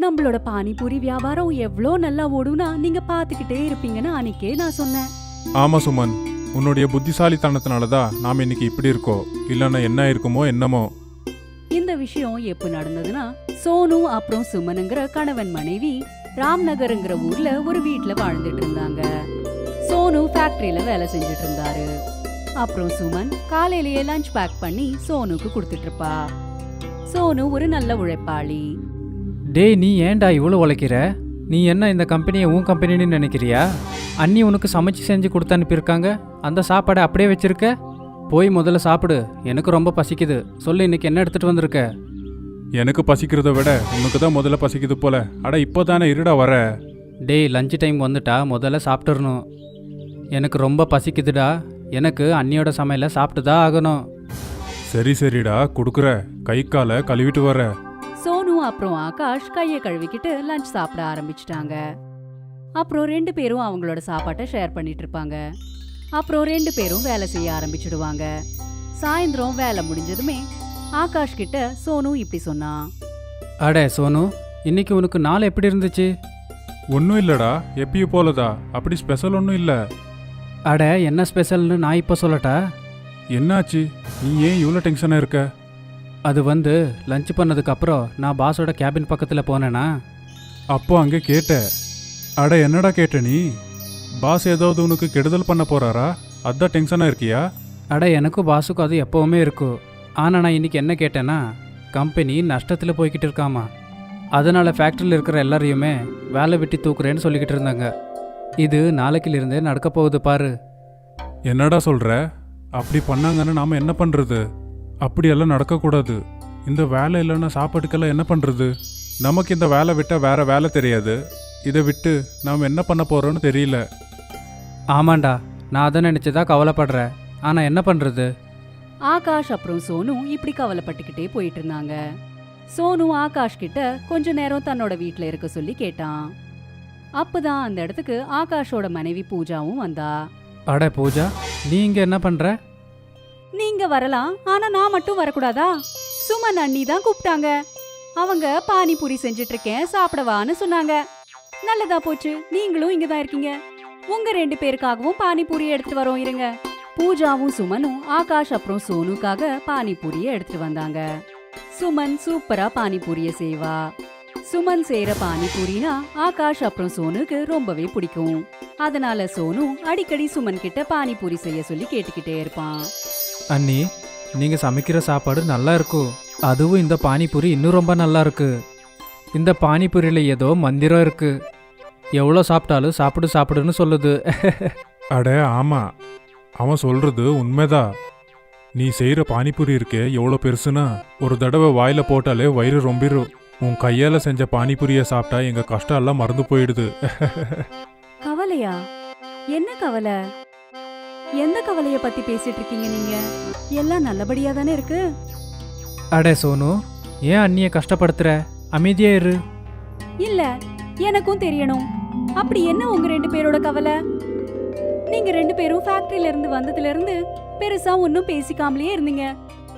நம்மளோட பானிபூரி வியாபாரம் எவ்ளோ நல்லா ஓடும்னா நீங்க பாத்துக்கிட்டே இருப்பீங்கன்னு அன்னைக்கே நான் சொன்னேன். ஆமா சுமன், உன்னுடைய புத்திசாலித்தனத்தினாலதான் நாம இன்னைக்கு இப்படி இருக்கோம். இல்லைன்னா என்ன இருக்குமோ என்னமோ. இந்த விஷயம் எப்ப நடந்ததுன்னா, சோனு அப்புறம் சுமனுங்கிற கணவன் மனைவி ராம்நகர்ங்கிற ஊர்ல ஒரு வீட்ல வாழ்ந்துட்டு இருந்தாங்க. சோனு ஃபேக்டரியில வேலை செஞ்சுட்டு இருந்தாரு. அப்புறம் சுமன் காலையிலேயே லஞ்ச் பேக் பண்ணி சோனுக்கு கொடுத்துட்டு இருப்பா. சோனு ஒரு நல்ல உழைப்பாளி. டேய், நீ ஏன்டா இவ்வளோ உழைக்கிற? நீ என்ன இந்த கம்பெனியை உன் கம்பெனின்னு நினைக்கிறியா? அண்ணி உனக்கு சமைச்சு செஞ்சு கொடுத்து அனுப்பியிருக்காங்க. அந்த சாப்பாடை அப்படியே வச்சிருக்க. போய் முதல்ல சாப்பிடு. எனக்கு ரொம்ப பசிக்குது. சொல்லு, இன்னைக்கு என்ன எடுத்துட்டு வந்திருக்க? எனக்கு பசிக்கிறத விட உனக்கு தான் முதல்ல பசிக்குது போல. அட இப்போதானே இருடா வர. டேய், லஞ்ச் டைம் வந்துட்டா முதல்ல சாப்பிட்டுறணும். எனக்கு ரொம்ப பசிக்குதுடா. எனக்கு அண்ணியோட சமையலை சாப்பிட்டு தான் ஆகணும். சரி சரிடா, கொடுக்குற. கை காலை கழுவிட்டு வர. சோனு அப்புறம் ஆகாஷ் கையை கழுவிக்கிட்டு லஞ்ச் சாப்பிட ஆரம்பிச்சிட்டாங்க. அப்புறம் 2 பேரும் அவங்களோட சாப்பாட்டை ஷேர் பண்ணிட்டு இருப்பாங்க. அப்புறம் 2 பேரும் வேலை செய்ய ஆரம்பிச்சிடுவாங்க. சாயந்தரம் வேலை முடிஞ்சதுமே ஆகாஷ் கிட்ட சோனு இப்படி சொன்னான். அடே சோனு, இன்னைக்கு உனக்கு நாள் எப்படி இருந்துச்சு? ஒன்றும் இல்லடா, எப்பயும் போலதா. அப்படி ஸ்பெஷல் ஒன்றும் இல்லை. அட, என்ன ஸ்பெஷல்னு நான் இப்போ சொல்லட்டா? என்னாச்சு? நீ ஏன் இவ்வளோ டென்ஷனாக இருக்க? அது லஞ்ச் பண்ணதுக்கப்புறம் நான் பாஸோட கேபின் பக்கத்தில் போனேனா, அப்போ அங்கே கேட்ட. அட என்னடா கேட்ட நீ? பாஸ் ஏதாவது உனக்கு கெடுதல் பண்ண போறாரா? அதான் டென்ஷனாக இருக்கியா? அட, எனக்கும் பாஸுக்கும் அது எப்போவுமே இருக்கும். ஆனால் நான் இன்னைக்கு என்ன கேட்டேன்னா, கம்பெனி நஷ்டத்தில் போய்கிட்டு இருக்காமா. அதனால் ஃபேக்ட்ரியில் இருக்கிற எல்லாரையுமே வேலை விட்டு தூக்குறேன்னு சொல்லிக்கிட்டு இருந்தாங்க. இது நாளைக்கிலிருந்தே நடக்க போகுது பாரு. என்னடா சொல்ற? அப்படி பண்ணாங்கன்னு நாம என்ன பண்றது? அப்படியெல்லாம் நடக்கக்கூடாது. இந்த வேலை இல்லைன்னா சாப்பாட்டுக்கெல்லாம் என்ன பண்றது? நமக்கு இந்த வேலை விட்டா வேற வேலை தெரியாது. இதை விட்டு நாம் என்ன பண்ண போறோம்னு தெரியல. ஆமாண்டா, நான் அதை நினச்சிதான் கவலைப்படுறேன். ஆனால் என்ன பண்ணுறது? ஆகாஷ் அப்புறம் சோனு இப்படி கவலைப்பட்டுக்கிட்டே போயிட்டு இருந்தாங்க. சோனு ஆகாஷ் கிட்ட கொஞ்ச நேரம் தன்னோட வீட்ல இருக்க சொல்லி கேட்டான். அப்பதான் அந்த இடத்துக்கு ஆகாஷோட மனைவி பூஜாவும் வந்தா. அட பூஜா, நீ இங்கே என்ன பண்ணுற? நீங்க வரலாம், ஆனா நான் மட்டும் வரக்கூடாதா? சுமன் அண்ணி தான் கூப்பிட்டாங்க. அவங்க பானிபூரி செஞ்சுட்டு இருக்கேன், சாப்பிடவான்னு சொன்னாங்க. நல்லதா போச்சு, நீங்களும் இங்க தான் இருக்கீங்க. உங்க 2 பேருக்காகவும் பானிபூரி எடுத்துட்டு வரோம், இருங்க. பூஜாவும் சுமனும் ஆகாஷ் அப்புறம் சோனுக்காக பானிபூரிய எடுத்துட்டு வந்தாங்க. சுமன் சூப்பரா பானிபூரிய செய்வா. சுமன் செய்யற பானிபூரினா ஆகாஷ் அப்புறம் சோனுக்கு ரொம்பவே பிடிக்கும். அதனால சோனு அடிக்கடி சுமன் கிட்ட பானிபூரி செய்ய சொல்லி கேட்டுக்கிட்டே இருப்பான். அண்ணி, நீங்கள் சமைக்கிற சாப்பாடு நல்லா இருக்கும். அதுவும் இந்த பானிபூரி இன்னும் ரொம்ப நல்லா இருக்கு. இந்த பானிபூரியில் ஏதோ மந்திரம் இருக்கு. எவ்வளோ சாப்பிட்டாலும் சாப்பிடு சாப்பிடுன்னு சொல்லுது. அட ஆமா, அவன் சொல்றது உண்மைதான். நீ செய்யற பானிபூரி இருக்கே எவ்வளோ பெருசுனா, ஒரு தடவை வாயில போட்டாலே வயிறு ரொம்பிரும். உன் கையால செஞ்ச பானிபூரிய சாப்பிட்டா எங்க கஷ்டம் எல்லாம் மறந்து போயிடுது. கவலையா? என்ன கவலை? எந்த கவலைய பத்தி பேசிட்டு இருக்கீங்க நீங்க? எல்லாம் நல்லபடியா தானே இருக்கு. அடே சோனு, ஏன் அண்ணியை கஷ்டப்படுத்துற? அமைதியா இரு. இல்ல, எனக்கும் தெரியணும். அப்படி என்ன உங்க 2 பேரோட கவலை? நீங்க 2 பேரும் ஃபேக்டரியில இருந்து வந்ததுல இருந்து பெருசா ஒன்னும் பேசிக்காமலே இருந்தீங்க.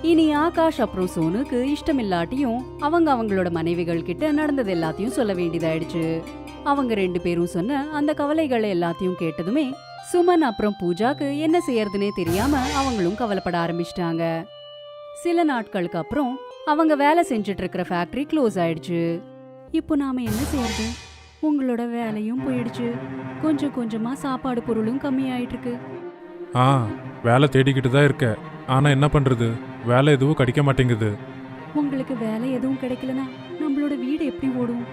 இனி ஆகாஷ் அப்புறம் சோனுக்கு இஷ்டம் இல்லாட்டியும் அவங்க அவங்களோட மனைவிகள் கிட்ட நடந்தது எல்லாத்தையும் சொல்ல வேண்டியதாயிடுச்சு. அவங்க 2 பேரும் சொன்ன அந்த கவலைகளை எல்லாத்தையும் கேட்டதுமே சுமன் அப்புறம் பூஜாக்கு என்ன செய்யறதுனே தெரியாம அவங்களும் கவலைப்பட ஆரம்பிச்சிட்டாங்க. சில நாட்களுக்கு அப்புறம் அவங்க வேலை செஞ்சுட்டு இருக்கிற ஃபேக்டரி க்ளோஸ் ஆயிடுச்சு. இப்போ நாம என்ன செய்யறது? உங்களோட வேலையும் போயிடுச்சு. கொஞ்சம் கொஞ்சமா சாப்பாடு பொருளும் கம்மி ஆயிட்டு இருக்கு. வேலை தேடிக்கிட்டு தான் இருக்க. ஆனா என்ன பண்றது? வேலை எதுவும் கிடைக்க மாட்டேங்குது. உங்களுக்கு வேலை எதுவும் கிடைக்கலனா நம்மளோட வீடு எப்படி ஓடும்?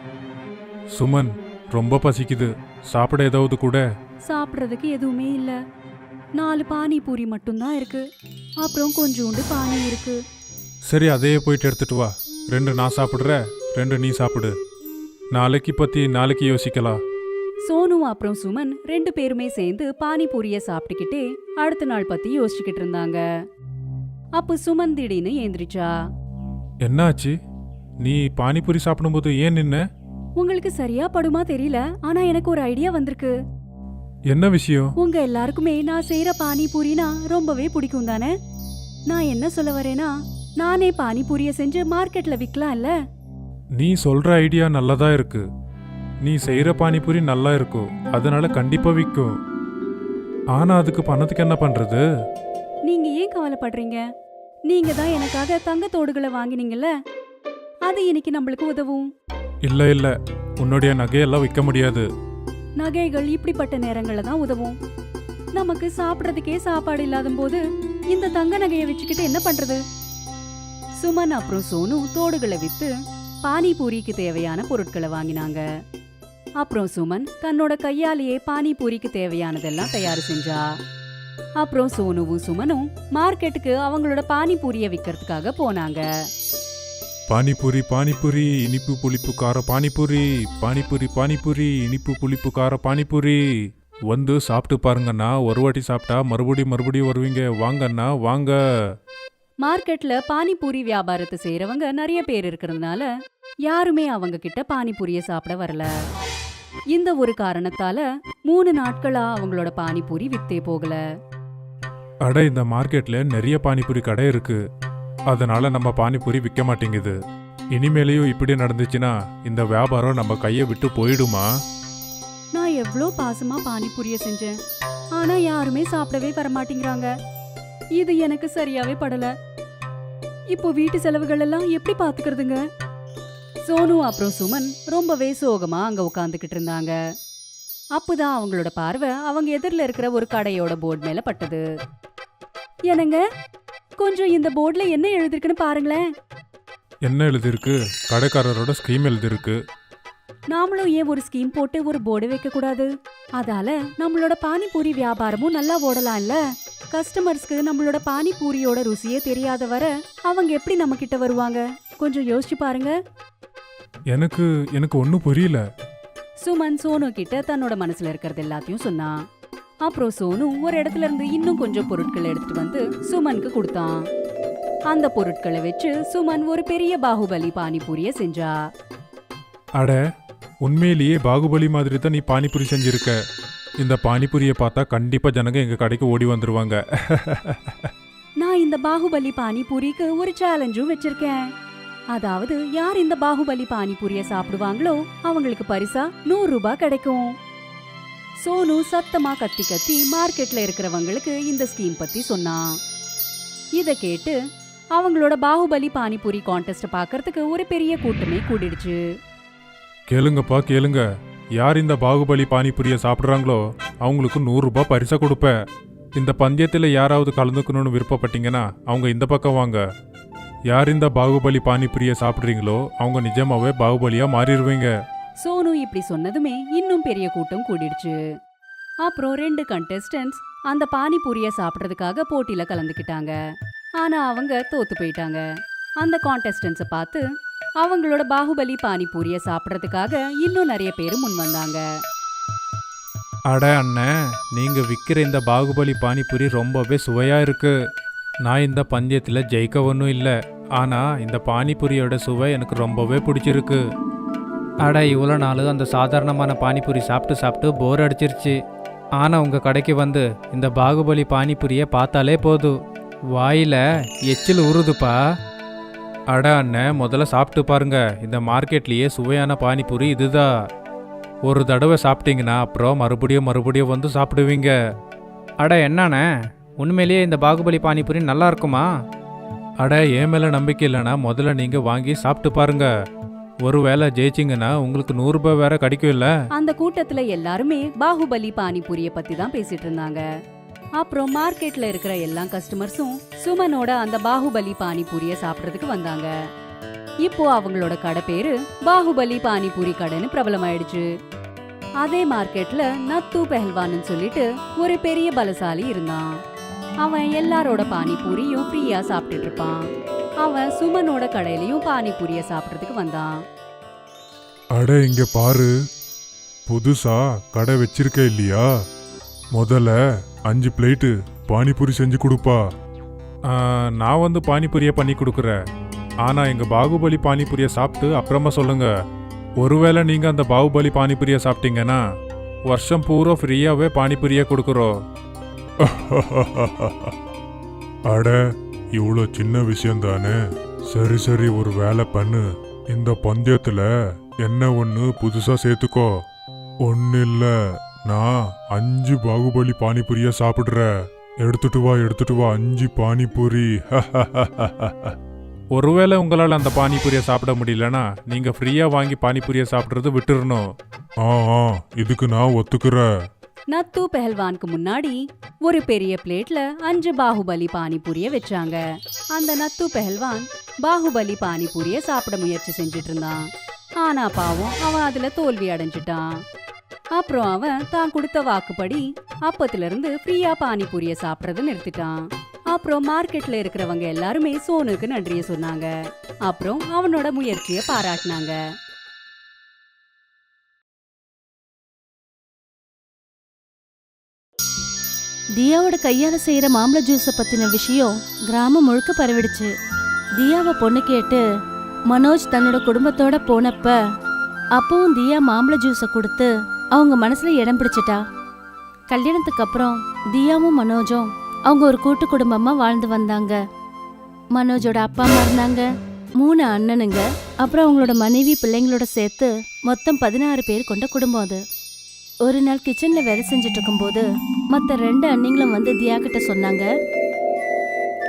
சுமன், ரொம்ப பசிக்குது. சாப்பிட ஏதாவது கூட. சாப்பிட்றதுக்கு எதுவுமே இல்ல. 4 பானிபூரி மட்டும்தான் இருக்கு. அப்புறம் கொஞ்சோண்டு பானி இருக்கு. சரி, அதையே போயிட்டு எடுத்துட்டு வா. 2 நான் சாப்பிடுற, 2 நீ சாப்பிடு. நாளைக்கு பத்தி நாளைக்கு யோசிக்கலாம். சோனு அப்புறம் சுமன் 2 பேருமே சேர்ந்து பானிபூரிய சாப்பிட்டுக்கிட்டே அடுத்த நாள் பத்தி யோசிச்சுக்கிட்டு இருந்தாங்க. அப்ப சுமன் திடீர்னு ஏந்திரிச்சா. என்னாச்சு? நீ பானிபூரி சாப்பிடும்போது ஏன் நின்ன? உங்களுக்கு சரியா படுமா தெரியல, ஆனா எனக்கு ஒரு ஐடியா வந்திருக்கு. என்ன விஷயம்? உங்க எல்லாருக்குமே நான் செய்யற பானிபூரினா ரொம்பவே பிடிக்கும் தானே? நான் என்ன சொல்ல வரேனா, நானே பானிபூரிய செஞ்சு மார்க்கெட்ல விக்கலாம் இல்ல? நீ சொல்ற ஐடியா நல்லதா இருக்கு. நீ செய்யற பானிபூரி நல்லா இருக்கும், அதனால கண்டிப்பா விற்கும். ஆனா அதுக்கு பணத்துக்கு என்ன பண்றது? நீங்க ஏன் கவலைப்படுறீங்க? நீங்க தான் எனக்காக தங்கத்தோடுகளை வாங்கினீங்கல்ல, அது இன்னைக்கு நம்மளுக்கு உதவும். இல்ல இல்ல, உன்னுடைய நகையெல்லாம் விற்க முடியாது. நகைகள் இப்படிப்பட்ட நேரங்கள்ல தான் உதவும். நமக்கு சாப்பிடறதுக்கே சாப்பாடு இல்லாத போது இந்த தங்க நகையை வச்சுக்கிட்டு என்ன பண்றது? சுமன் அப்புறம் சோனு தோடுகளை வித்து பானிபூரிக்கு தேவையான பொருட்களை வாங்கினாங்க. அப்புறம் சுமன் தன்னோட கையாலேயே பானிபூரிக்கு தேவையானதெல்லாம் தயார் செஞ்சா. அப்புறம் சோனுவும் சுமனும் மார்க்கெட்டுக்கு அவங்களோட பானிபூரிய விற்கிறதுக்காக போனாங்க. பானிபூரி பானிபூரி இனிப்பு புளிப்பு கார பானிபூரி, பானிபூரி பானிபூரி இனிப்பு புளிப்பு கார பானிபூரி. வந்து சாப்பிட்டு பாருங்கண்ணா, ஒரு வாட்டி சாப்பிட்டா மறுபடியும் வருவீங்க. வாங்கண்ணா வாங்க. மார்க்கெட்ல பானிபூரி வியாபாரத்தை செய்யறவங்க நிறைய பேர் இருக்கிறதுனால யாருமே அவங்க கிட்ட பானிபூரிய சாப்பிட வரல. இந்த ஒரு காரணத்தால 3 நாட்களா அவங்களோட பானிபூரி வித்தே போகல. அட, இந்த மார்க்கெட்ல நிறைய பானிபூரி கடை இருக்கு, அதனால நம்ம பானிபூரி விற்க மாட்டேங்குது. இனிமேலையும் இப்படி நடந்துச்சுன்னா இந்த வியாபாரம் நம்ம கையை விட்டு போயிடுமா? நான் எவ்ளோ பாசமா பானிபூரிய செஞ்சேன், ஆனா யாருமே சாப்பிடவே வரமாட்டேங்கிறாங்க. இது எனக்கு சரியாவே படல. இப்போ வீட்டு செலவுகள் எல்லாம் எப்படி பாத்துக்கிறதுங்க? சோனு அப்புறம் சுமன் ரொம்பவே சோகமா அங்க உட்காந்துக்கிட்டு இருந்தாங்க. அப்பதான் அவங்களோட பார்வை அவங்க எதிரில இருக்கிற ஒரு கடையோட போர்டு மேல பட்டது. என்னங்க, கொஞ்சம் இந்த போர்டுல என்ன எழுதிருக்குன்னு பாருங்களேன். என்ன எழுதிருக்கு? கடைக்காரரோட ஸ்கீம் எழுதிருக்கு. நாமளும் ஏன் ஒரு ஸ்கீம் போட்டு ஒரு போர்டு வைக்க கூடாது? அதால நம்மளோட பானிபூரி வியாபாரமும் நல்லா ஓடலாம்ல. கஸ்டமர்ஸ்க்கு நம்மளோட பானிபூரியோட ருசியே தெரியாத வர அவங்க எப்படி நம்ம கிட்ட வருவாங்க? கொஞ்சம் யோசிச்சு பாருங்க. எனக்கு ஒன்னும் புரியல. சுமன் சோனு கிட்ட தன்னோட மனசுல இருக்கிறது எல்லாத்தையும் சொன்னான். அப்புறம் சோனு ஒரு இடத்துல இருந்து இன்னும் கொஞ்சம் பொருட்களை எடுத்துட்டு வந்து சுமனுக்கு கொடுத்தான். அந்த பொருட்களை வச்சு சுமன் ஒரு பெரிய பாகுபலி பானிபூரிய செஞ்சா. அட, உண்மையிலேயே பாகுபலி மாதிரி தான் நீ பானிபூரி செஞ்சிருக்க. இந்த பானிபூரியை பார்த்தா கண்டிப்பா ஜனங்க எங்க கடைக்கு ஓடி வந்துருவாங்க. நான் இந்த பாகுபலி பானிபூரிக்கு ஒரு சேலஞ்சும் வச்சிருக்கேன். அதாவது யார் இந்த பாகுபலி பானிபூரிய சாப்பிடுவாங்களோ அவங்களுக்கு பரிசா 100 ரூபாய் கிடைக்கும். சோனு சத்தமா கத்தி கத்தி மார்க்கெட்ல இருக்கிறவங்களுக்கு இந்த ஸ்கீம் பத்தி சொன்னான். இத கேட்டு அவங்களோட பாகுபலி பானிபூரி கான்டெஸ்ட் பார்க்கறதுக்கு ஒரு பெரிய கூட்டமே கூடிடுச்சு. கேளுங்கப்பா கேளுங்க, யார் இந்த பாகுபலி பானிபூரியை சாப்பிட்றாங்களோ அவங்களுக்கு 100 ரூபாய் பரிசா கொடுப்பேன். இந்த பந்தயத்தில் யாராவது கலந்துக்கணும்னு விருப்பப்பட்டீங்கன்னா அவங்க இந்த பக்கம் வாங்க. யார் இந்த பாகுபலி பானிபூரியை சாப்பிட்றீங்களோ அவங்க நிஜமாவே பாகுபலியா மாறிடுவீங்க. சோனு இப்படி சொன்னதுமே இன்னும் பெரிய கூட்டம் கூடிடுச்சு. அப்புறம் 2 கண்டெஸ்டன்ட்ஸ் அந்த பானிபூரிய சாப்பிட்றதுக்காக போட்டியில கலந்துக்கிட்டாங்க. ஆனா அவங்க தோத்து போயிட்டாங்க. அந்த கான்டெஸ்டன்ஸை பார்த்து அவங்களோட பாகுபலி பானிபூரிய சாப்பிட்றதுக்காக இன்னும் நிறைய பேர் முன் வந்தாங்க. அட அண்ணன், நீங்க விற்கிற இந்த பாகுபலி பானிபூரி ரொம்பவே சுவையா இருக்கு. நான் இந்த பந்தயத்தில் ஜெயிக்க ஒன்றும் இல்லை, ஆனா இந்த பானிபூரியோட சுவை எனக்கு ரொம்பவே பிடிச்சிருக்கு. அட, இவ்வளோ நாள் அந்த சாதாரணமான பானிபூரி சாப்பிட்டு சாப்பிட்டு போர் அடிச்சிருச்சு. ஆனால் உங்கள் கடைக்கு வந்து இந்த பாகுபலி பானிபூரியை பார்த்தாலே போதும், வாயில எச்சில் ஊறுதுப்பா. அட அண்ணன், முதல்ல சாப்பிட்டு பாருங்க. இந்த மார்க்கெட்லேயே சுவையான பானிபூரி இதுதான். ஒரு தடவை சாப்பிட்டீங்கன்னா அப்புறம் மறுபடியும் வந்து சாப்பிடுவீங்க. அட என்னண்ணே, உண்மையிலேயே இந்த பாகுபலி பானிபூரி நல்லா இருக்குமா? அட, என் மேலே நம்பிக்கை இல்லைன்னா முதல்ல நீங்கள் வாங்கி சாப்பிட்டு பாருங்க. ஒருவேளை ஜெயிச்சிங்கன்னா உங்களுக்கு 100 ரூபாய் வேற கிடைக்கும் இல்ல? அந்த கூட்டத்துல எல்லாருமே பாகுபலி பானிபூரிய பத்தி தான் பேசிட்டு இருந்தாங்க. அப்புறம் மார்க்கெட்ல இருக்கிற எல்லா கஸ்டமர்ஸும் சுமனோட அந்த பாகுபலி பானிபூரிய சாப்பிட்றதுக்கு வந்தாங்க. இப்போ அவங்களோட கடை பேரு பாகுபலி பானிபூரி கடைன்னு பிரபலமாயிடுச்சு. அதே மார்க்கெட்ல நத்து பெஹல்வான்னு சொல்லிட்டு ஒரு பெரிய பலசாலி இருந்தான். அவன் எல்லாரோட பானிபூரியும் ஃப்ரீயா சாப்பிட்டுட்டு இருப்பான். அவன் சுமனோட கடையிலயும் பானிபூரிய சாப்பிட்றதுக்கு வந்தான். அட, இங்க பாரு, புதுசா கடை வச்சிருக்க இல்லையா? முதல்ல 5 பிளேட்டு பானிபூரி செஞ்சு கொடுப்பா. நான் வந்து பானிபூரியை பண்ணி கொடுக்குறேன். ஆனா எங்க பாகுபலி பானிபூரியை சாப்பிட்டு அப்புறமா சொல்லுங்க. ஒருவேளை நீங்க அந்த பாகுபலி பானிபூரியை சாப்பிட்டீங்கன்னா வருஷம் பூரா ஃப்ரீயாவே பானிபூரியை கொடுக்குறோம். அட, இவ்வளோ சின்ன விஷயம் தானே. சரி ஒரு வேலை பண்ணு, இந்த பந்தயத்துல என்ன ஒண்ணு புதுசா சேர்த்துக்கோ. ஒன்னு இல்ல, நான் 5 பாகுபலி பானிபூரிய சாப்பிடுறேன். எடுத்துட்டு வா 5 பானிபூரி. ஒருவேளை உங்களால் அந்த பானிபூரியை சாப்பிட முடியலனா நீங்க ஃப்ரீயா வாங்கி பானிபூரியை சாப்பிட்றது விட்டுறணும். ஆ இதுக்கு நான் ஒத்துக்கிறேன். நத்து பெஹல்வானுக்கு முன்னாடி ஒரு பெரிய பிளேட்ல 5 பாகுபலி பானிபூரிய வச்சாங்க. அந்த நத்து பெஹல்வான் பாகுபலி பானிபூரிய சாப்பிட முயற்சி செஞ்சுட்டு இருந்தான். ஆனா பாவம் அவன் அதுல தோல்வி அடைஞ்சிட்டான். அப்புறம் அவன் தான் கொடுத்த வாக்குப்படி அப்பத்துல இருந்து ஃப்ரீயா பானிபூரிய சாப்பிடறத நிறுத்திட்டான். அப்புறம் மார்க்கெட்ல இருக்கிறவங்க எல்லாருமே சோனுக்கு நன்றிய சொன்னாங்க. அப்புறம் அவனோட முயற்சியை பாராட்டினாங்க. தியாவோட கையால செய்யற மாம்பழ ஜூஸ பத்தின விஷயம் கிராமம் முழுக்க பரவிடுச்சு. தியாவை பொண்ணு கேட்டு மனோஜ் தன்னோட குடும்பத்தோட போனப்ப அப்பவும் தியா மாம்பழ ஜூஸ கொடுத்து அவங்க மனசுல இடம் பிடிச்சிட்டா. கல்யாணத்துக்கு அப்புறம் தியாவும் மனோஜும் அவங்க ஒரு கூட்டு குடும்பமா வாழ்ந்து வந்தாங்க. மனோஜோட அப்பா அம்மா இருந்தாங்க, 3 அண்ணனுங்க, அப்புறம் அவங்களோட மனைவி பிள்ளைங்களோட சேர்த்து மொத்தம் 16 பேர் கொண்ட குடும்பம் அது. ஒரு நாள் கிச்சன்ல வேலை செஞ்சுட்டு இருக்கும்போது மத்த 2 அண்ணிங்களும் வந்து தியா கிட்ட சொன்னாங்க,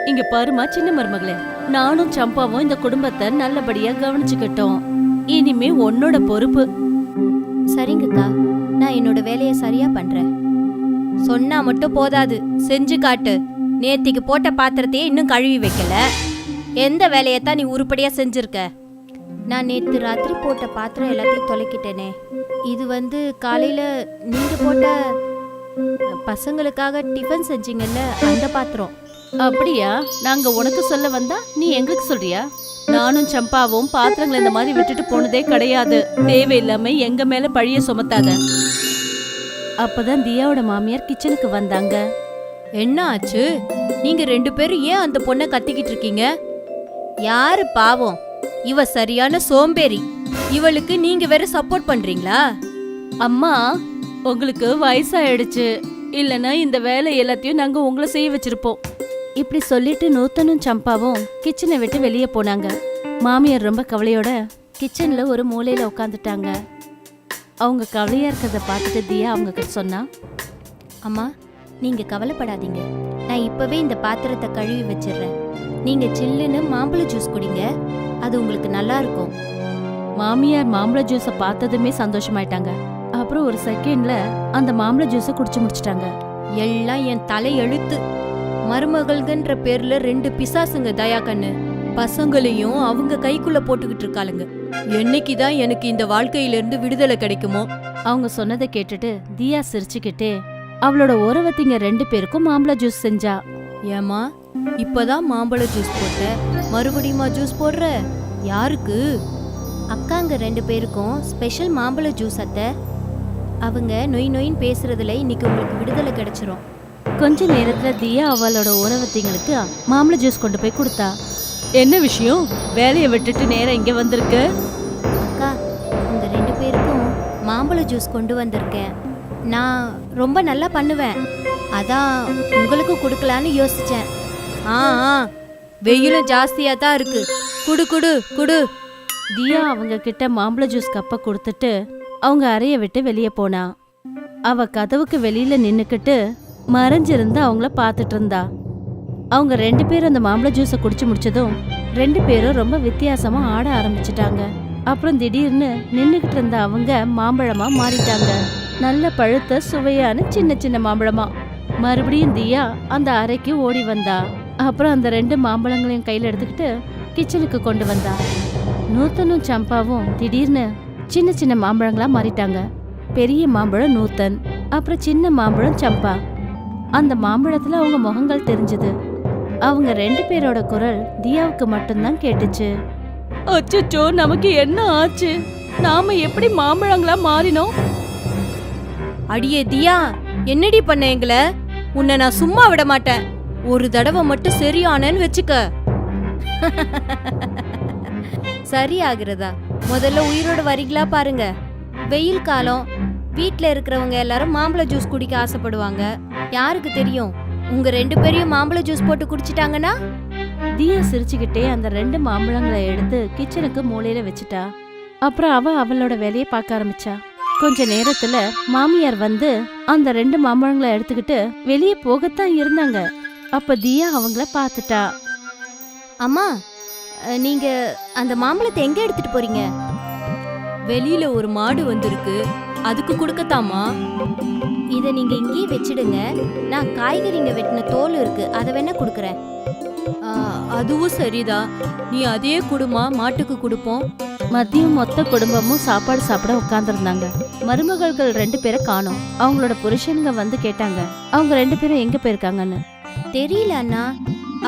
இங்க பாருமா சின்ன மருமகளே, நானும் சம்பாவும் இந்த குடும்பத்தை நல்லபடியா கவனிச்சுக்கிட்டோம். இனிமே உன்னோட பொறுப்பு. சரிங்கக்கா, நான் என்னோட வேலையை சரியா பண்றேன். சொன்னா மட்டும் போதாது, செஞ்சு காட்டு. நேத்திக்கு போட்ட பாத்திரத்தையே இன்னும் கழுவி வைக்கல. எந்த வேலையத்தான் நீ உருப்படியா செஞ்சிருக்க? நான் நேத்து ராத்திரி போட்ட பாத்திரம் எல்லாத்தையும் தொலைக்கிட்டேனே. இது காலையில நீங்க போட்ட பசங்களுக்காக டிஃபன் செஞ்சீங்கல்ல, அந்த பாத்திரம். அப்படியா? நாங்க உனக்கு சொல்ல வந்தா நீ எங்களுக்கு சொல்றியா? நானும் சம்பாவும் பாத்திரங்களை இந்த மாதிரி விட்டுட்டு போனதே கிடையாது. தேவையில்லாம எங்க மேல பழிய சுமத்தாத. அப்பதான் தியாவோட மாமியார் கிச்சனுக்கு வந்தாங்க. என்ன ஆச்சு? நீங்க 2 பேரும் ஏன் அந்த பொண்ணை கத்திக்கிட்டு இருக்கீங்க? யாரு பாவம்? இவ சரியான சோம்பேறி. இவளுக்கு நீங்க வேற சப்போர்ட் பண்றீங்களா? அம்மா, உங்களுக்கு வயசாயிடுச்சு, இல்லனா இந்த வேலை எல்லாத்தையும் நாங்க உங்களை செய்ய வச்சிருப்போம். இப்படி சொல்லிட்டு நூத்தனும் சம்பாவும் கிச்சனை விட்டு வெளியே போனாங்க. மாமியார் ரொம்ப கவலையோட கிச்சன்ல ஒரு மூலையில உட்காந்துட்டாங்க. அவங்க கவலையா இருக்கிறத பார்த்துட்டு தியா அவங்க கிட்ட சொன்னா, அம்மா, நீங்க கவலைப்படாதீங்க. நான் இப்பவே இந்த பாத்திரத்தை கழுவி வச்சிடுறேன். நீங்க சில்லுன்னு மாம்பழ ஜூஸ் குடிங்க, அது உங்களுக்கு நல்லா இருக்கும். மாமியார் மாம்பழ ஜூஸ பார்த்ததுமே சந்தோஷமாயிட்டாங்க. அப்புறம் ஒரு செகண்ட்ல அந்த மாம்பழ ஜூஸ குடிச்சு முடிச்சிட்டாங்க. எல்லாம் என் தலை எழுத்து. மருமகள்கன்ற பேர்ல 2 பிசாசுங்க தயா கண்ணு. பசங்களையும் அவங்க கைக்குள்ள போட்டுக்கிட்டு இருக்காளுங்க. என்னைக்குதான் எனக்கு இந்த வாழ்க்கையில இருந்து விடுதலை கிடைக்குமோ? அவங்க சொன்னதை கேட்டுட்டு தியா சிரிச்சுக்கிட்டே அவளோட ஓரவத்திங்க 2 பேருக்கும் மாம்பழ ஜூஸ் செஞ்சா. ஏமா, இப்பதான் மாம்பழ ஜூஸ் போட்ட, மறுபடியுமா ஜூஸ் போடுற? யாருக்கு? அக்காங்க 2 பேருக்கும் ஸ்பெஷல் மாம்பழ ஜூஸ் அத்தை. அவங்க நொய் நொயின்னு பேசுறதுல இன்னைக்கு உங்களுக்கு விடுதலை கிடைச்சிரும். கொஞ்ச நேரத்துல தியா அவளோட ஓரவத்திங்களுக்கு மாம்பழ ஜூஸ் கொண்டு போய் கொடுத்தா. என்ன விஷயம்? வேலையை விட்டுட்டு நேரா இங்க வந்திருக்க? அக்கா, உங்க 2 பேருக்கும் மாம்பழ ஜூஸ் கொண்டு வந்திருக்கேன். நான் ரொம்ப நல்லா பண்ணுவேன், அதான் உங்களுக்கும் கொடுக்கலான்னு யோசிச்சேன். ஆ வெயிலும் ஜாஸ்தியா தான் இருக்கு. குடு குடு குடு. தியா அவங்க கிட்ட மாம்பழ ஜூஸ் கப்ப கொடுத்துட்டு அவங்க அறைய விட்டு வெளியே போனா. அவ கதவுக்கு வெளியில நின்னுக்கிட்டு மறைஞ்சிருந்து அவங்கள பாத்துட்டு இருந்தா. அவங்க 2 பேரும் அந்த மாம்பழ ஜூஸை குடிச்சு முடிச்சதும் 2 பேரும் ரொம்ப வித்தியாசமா ஆட ஆரம்பிச்சிட்டாங்க. அப்புறம் திடீர்னு நின்னுகிட்டு இருந்த அவங்க மாம்பழமா மாறிட்டாங்க. நல்ல பழுத்த சுவையான சின்ன சின்ன மாம்பழமா. மறுபடியும் தியா அந்த அறைக்கு ஓடி வந்தா. அப்புறம் அந்த 2 மாம்பழங்களையும் கையில எடுத்துக்கிட்டு கிச்சனுக்கு கொண்டு வந்தா. நூத்தனும் சம்பாவும் திடீர்னு சின்ன சின்ன மாம்பழங்களா மாறிட்டாங்க. பெரிய மாம்பழம் நூத்தன், அப்புறம் சின்ன மாம்பழம் சம்பா. அந்த மாம்பழத்துல அவங்க முகங்கள் தெரிஞ்சது. அவங்க 2 பேரோட குரல் தியாவுக்கு மட்டும்தான் கேட்டுச்சு. அச்சச்சோ, நமக்கு என்ன ஆச்சு? நாம எப்படி மாம்பழங்களா மாறினோம்? அடியே தியா, என்னடி பண்ண எங்கள? உன்னை நான் சும்மா விட மாட்டேன். ஒரு தடவை மட்டும் சரியானன்னு வச்சுக்க. சரி ஆகுறதா? முதல்ல உயிரோட வரீங்களா பாருங்க. வெயில் காலம், வீட்ல இருக்கிறவங்க எல்லாரும் மாம்பழ ஜூஸ் குடிக்க ஆசைப்படுவாங்க. யாருக்கு தெரியும், உங்க 2 பேரையும் மாம்பழ ஜூஸ் போட்டு குடிச்சிட்டாங்கன்னா தியா சிரிச்சுக்கிட்டே அந்த 2 மாம்பழங்களை எடுத்து கிச்சனுக்கு மூலையில வச்சுட்டா. அப்புறம் அவ அவளோட வேலையை பார்க்க ஆரம்பிச்சா. கொஞ்ச நேரத்துல மாமியார் வந்து அந்த 2 மாம்பழங்களை எடுத்துக்கிட்டு வெளியே போகத்தான் இருந்தாங்க. அப்ப தியா அவங்கள பார்த்துட்டா. அம்மா, நீங்க அந்த மாம்பழத்தை எங்க எடுத்துட்டு போறீங்க? வெளியில ஒரு மாடு வந்திருக்கு, அதுக்கு கொடுக்கத்தாமா. இத நீங்க இங்கேயே வச்சிடுங்க. நான் காய்கறிங்க வெட்டின தோல் இருக்கு, அதை வேணா கொடுக்குறேன். அதுவும் சரிதான், நீ அதே குடுமா, மாட்டுக்கு கொடுப்போம். மதியம் மொத்த குடும்பமும் சாப்பாடு சாப்பிட உட்கார்ந்துருந்தாங்க. மருமகள்கள் 2 பேரை காணோம். அவங்களோட புருஷனுங்க வந்து கேட்டாங்க அவங்க 2 பேரும் எங்க போயிருக்காங்கன்னு. தெரியல அண்ணா,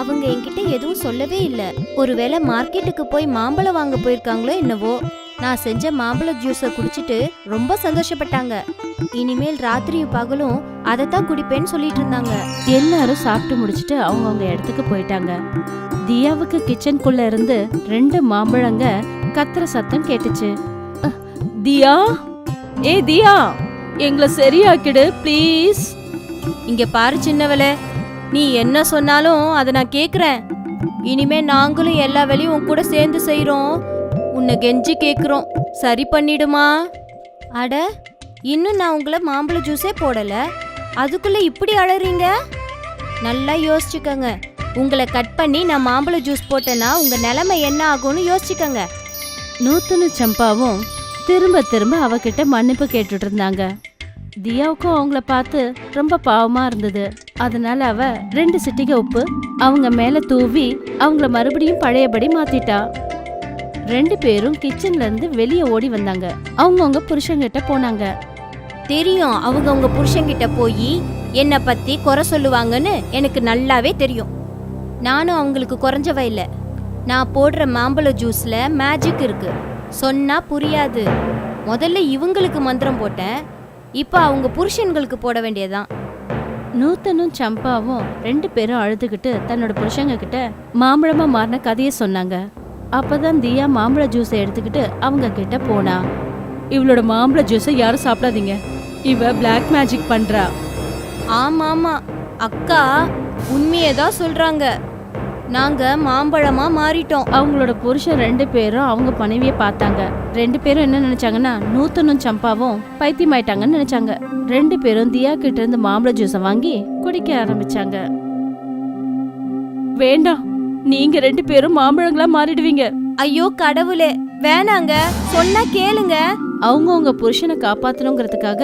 அவங்க என்கிட்ட எதுவும் சொல்லவே இல்லை. ஒருவேளை மார்க்கெட்டுக்கு போய் மாம்பழம் வாங்க போயிருக்காங்களோ என்னவோ. நான் செஞ்ச மாம்பழ ஜூஸை குடிச்சிட்டு ரொம்ப சந்தோஷப்பட்டாங்க. இனிமேல் ராத்திரியும் பகலும் அதைத்தான் குடிப்பேன்னு சொல்லிட்டு இருந்தாங்க. எல்லாரும் சாப்பிட்டு முடிச்சிட்டு அவங்கவுங்க இடத்துக்கு போயிட்டாங்க. தியாவுக்கு கிச்சனுக்குள்ள இருந்து 2 மாம்பழங்க கத்துற சத்தம் கேட்டுச்சு. தியா, ஏ தியா, எங்களை சரியாக்கிடு ப்ளீஸ். இங்க பாரு சின்னவளே, நீ என்ன சொன்னாலும் அதை நான் கேக்குறேன். இனிமே நாங்களும் எல்லா வேலையும் உன் கூட சேர்ந்து செய்யறோம். உன்னை கெஞ்சி கேக்குறோம், சரி பண்ணிடுமா? அட, இன்னும் நான் உங்களை மாம்பழ ஜூஸே போடல, அதுக்குள்ள இப்படி அழறீங்க? நல்லா யோசிச்சுக்கங்க. உங்களை கட் பண்ணி நான் மாம்பழ ஜூஸ் போட்டேன்னா உங்க நிலைமை என்ன ஆகும்னு யோசிச்சுக்கங்க. நூத்தனும் சம்பாவும் திரும்ப திரும்ப அவகிட்ட மன்னிப்பு கேட்டுட்டு இருந்தாங்க. தியாவுக்கும் அவங்கள பார்த்து ரொம்ப பாவமா இருந்தது. அதனால அவ 2 சிட்டிகை உப்பு அவங்க மேல தூவி அவங்கள மறுபடியும் பழையபடி மாத்திட்டா. 2 பேரும் கிச்சன்ல இருந்து வெளியே ஓடி வந்தாங்க. அவங்கவுங்க புருஷங்கிட்ட போனாங்க. தெரியும், அவங்க உங்க புருஷன்கிட்ட போய் என்னை பத்தி குறை சொல்லுவாங்கன்னு எனக்கு நல்லாவே தெரியும். நானும் அவங்களுக்கு குறைஞ்சவ இல்லை. நான் போடுற மாம்பழ ஜூஸ்ல மேஜிக் இருக்கு, சொன்னா புரியாது. முதல்ல இவங்களுக்கு மந்திரம் போட்டேன், இப்போ அவங்க புருஷன்களுக்கு போட வேண்டியதான். நூத்தனும் சம்பாவும் 2 பேரும் அழுதுகிட்டு தன்னோட புருஷங்க கிட்ட மாம்பழமா மாறின கதையை சொன்னாங்க. அப்பதான் தியா மாம்பழ ஜூஸை எடுத்துக்கிட்டு அவங்க கிட்ட போனா. இவளோட மாம்பழ ஜூஸை யாரும் சாப்பிடாதீங்க, இவ பிளாக் மேஜிக் பண்றா. ஆமாமா அக்கா, உண்மையதான் சொல்றாங்க. நாங்க மாம்பழமா மாறிட்டோம். அவங்களோட புருஷன் 2 பேரும் அவங்க மனைவியை பார்த்தாங்க. 2 பேரும் என்ன நினைச்சாங்கன்னா நூத்தனும் சம்பாவும் பைத்தியமாயிட்டாங்கன்னு நினைச்சாங்க. 2 பேரும் தியா கிட்ட இருந்து மாம்பழ ஜூஸை வாங்கி குடிக்க ஆரம்பிச்சாங்க. வேண்டாம், நீங்க 2 பேரும் மாம்பழங்களா மாறிடுவீங்க. ஐயோ கடவுளே, வேணாங்க, சொன்னா கேளுங்க. அவங்கவுங்க புருஷனை காப்பாத்தணுங்கிறதுக்காக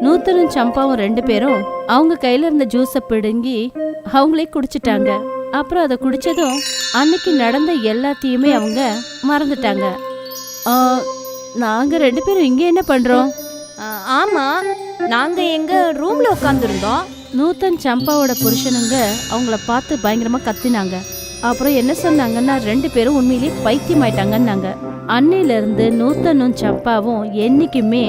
நூத்தனும் சம்பாவும் 2 பேரும் அவங்க கையில இருந்த ஜூஸை பிடுங்கி அவங்களே குடிச்சிட்டாங்க. அப்புறம் அதை குடிச்சதும் அன்னைக்கு நடந்த எல்லாத்தையுமே அவங்க மறந்துட்டாங்க. நாங்க 2 பேரும் இங்க என்ன பண்றோம்? ஆமா, நாங்க எங்க ரூம்ல உட்காந்துருந்தோம். நூத்தன் சம்பாவோட புருஷனுங்க அவங்கள பார்த்து பயங்கரமா கத்தினாங்க. அப்புறம் என்ன சொன்னாங்கன்னா 2 பேரும் உண்மையிலேயே பைத்தியமாயிட்டாங்கன்னாங்க. அன்னையில இருந்து நூத்தனும் சம்பாவும் என்னைக்குமே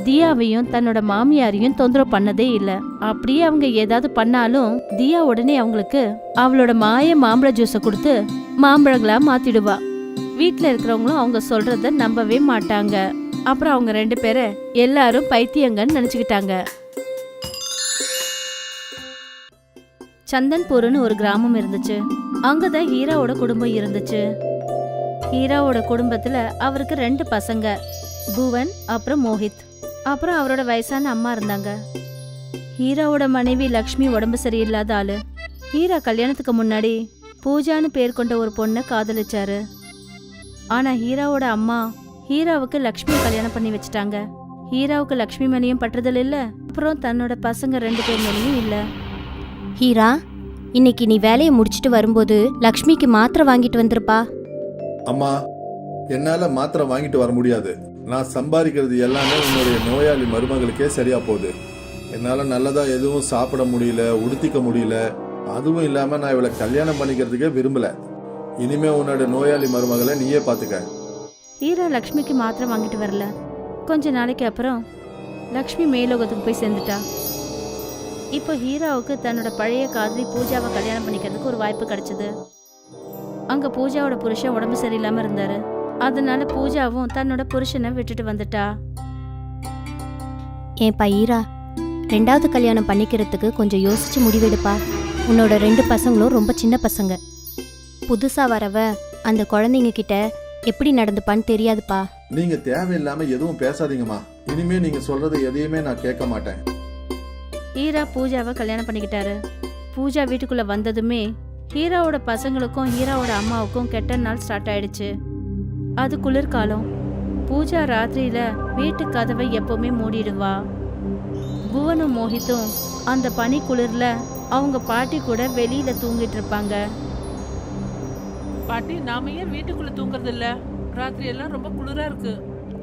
தியாவையும் தன்னோட மாமியாரையும் தொந்தரவு பண்ணதே இல்ல. அப்படியே அவங்க ஏதாவது பண்ணாலும் தியா உடனே அவங்களுக்கு அவளோட மாய மாம்பழ ஜூஸை கொடுத்து மாம்பழங்களா மாத்திடுவா. வீட்டுல இருக்கிறவங்களும் அவங்க சொல்றத நம்பவே மாட்டாங்க. அப்புறம் அவங்க 2 பேரை எல்லாரும் பைத்தியங்கன்னு நினைச்சுக்கிட்டாங்க. சந்தன்பூர்னு ஒரு கிராமம் இருந்துச்சு. அங்கதான் ஹீராவோட குடும்பம் இருந்துச்சு. ஹீராவோட குடும்பத்துல அவருக்கு 2 பசங்க, புவன் அப்புறம் மோஹித். அப்புறம் அவரோட வயசான அம்மா இருந்தாங்க. ஹீராவோட மனைவி லக்ஷ்மி உடம்பு சரியில்லாத ஆளு. ஹீரா கல்யாணத்துக்கு முன்னாடி பூஜான்னு பேர் கொண்ட ஒரு பொண்ணை காதலிச்சாரு. ஆனா ஹீராவோட அம்மா ஹீராவுக்கு லக்ஷ்மி கல்யாணம் பண்ணி வச்சுட்டாங்க. ஹீராவுக்கு லக்ஷ்மி மேலேயும் பற்றுதல் இல்ல, அப்புறம் தன்னோட பசங்க 2 பேர் மேலேயும் இல்ல. ஹீரா, இன்னைக்கு நீ வேலையை முடிச்சிட்டு வரும்போது லக்ஷ்மிக்கு மாத்திரை வாங்கிட்டு வந்திருப்பா. அம்மா, என்னால மாத்திரை வாங்கிட்டு வர முடியாது. நான் சம்பாதிக்கிறது எல்லாமே உன்னுடைய நோயாளி மருமகளுக்கே சரியா போகுது. என்னால நல்லதா எதுவும் சாப்பிட முடியல, உடுத்திக்க முடியல. அதுவும் இல்லாம நான் இவளை கல்யாணம் பண்ணிக்கிறதுக்கே விரும்பல. இனிமே உன்னோட நோயாளி மருமகளை நீயே பாத்துக்க. ஹீரா லக்ஷ்மிக்கு மாத்திரை வாங்கிட்டு வரல. கொஞ்ச நாளைக்கு அப்புறம் லக்ஷ்மி மேலோகத்துக்கு போய் சேர்ந்துட்டா. இப்போ ஹீராவுக்கு தன்னோட பழைய காதலி பூஜாவை கல்யாணம் பண்ணிக்கிறதுக்கு ஒரு வாய்ப்பு கிடைச்சது. அங்க பூஜாவோட புருஷன் உடம்பு சரியில்லாம இருந்தாரு. அதனால பூஜாவும் தன்னோட புருஷனை விட்டுட்டு வந்துட்டா. ஏன்பா ஹீரா, 2வது கல்யாணம் பண்ணிக்கிறதுக்கு கொஞ்சம் யோசிச்சு முடிவெடுப்பா. உன்னோட 2 பசங்களும் ரொம்ப சின்ன பசங்க. புதுசா வரவ அந்த குழந்தைங்க கிட்ட எப்படி நடந்துப்பான்னு தெரியாதுப்பா. நீங்க தேவையில்லாம எதுவும் பேசாதீங்கம்மா. இனிமே நீங்க சொல்றது எதையுமே நான் கேட்க மாட்டேன். ஹீரா பூஜாவை கல்யாணம் பண்ணிக்கிட்டாரு. பூஜா வீட்டுக்குள்ள வந்ததுமே ஹீராவோட பசங்களுக்கும் ஹீராவோட அம்மாவுக்கும் கெட்ட நாள் ஸ்டார்ட் ஆயிடுச்சு. அது குளிர்காலம். பூஜா ராத்திரியில வீட்டு கதவை எப்பவுமே மூடிடுவா. புவனும் மோஹித்தும் அந்த பனி குளிர்ல அவங்க பாட்டி கூட வெளியில தூங்கிட்டு இருப்பாங்க. பாட்டி, நாம ஏன் வீட்டுக்குள்ள தூங்குறது இல்ல? ராத்திரி எல்லாம் ரொம்ப குளிரா இருக்கு.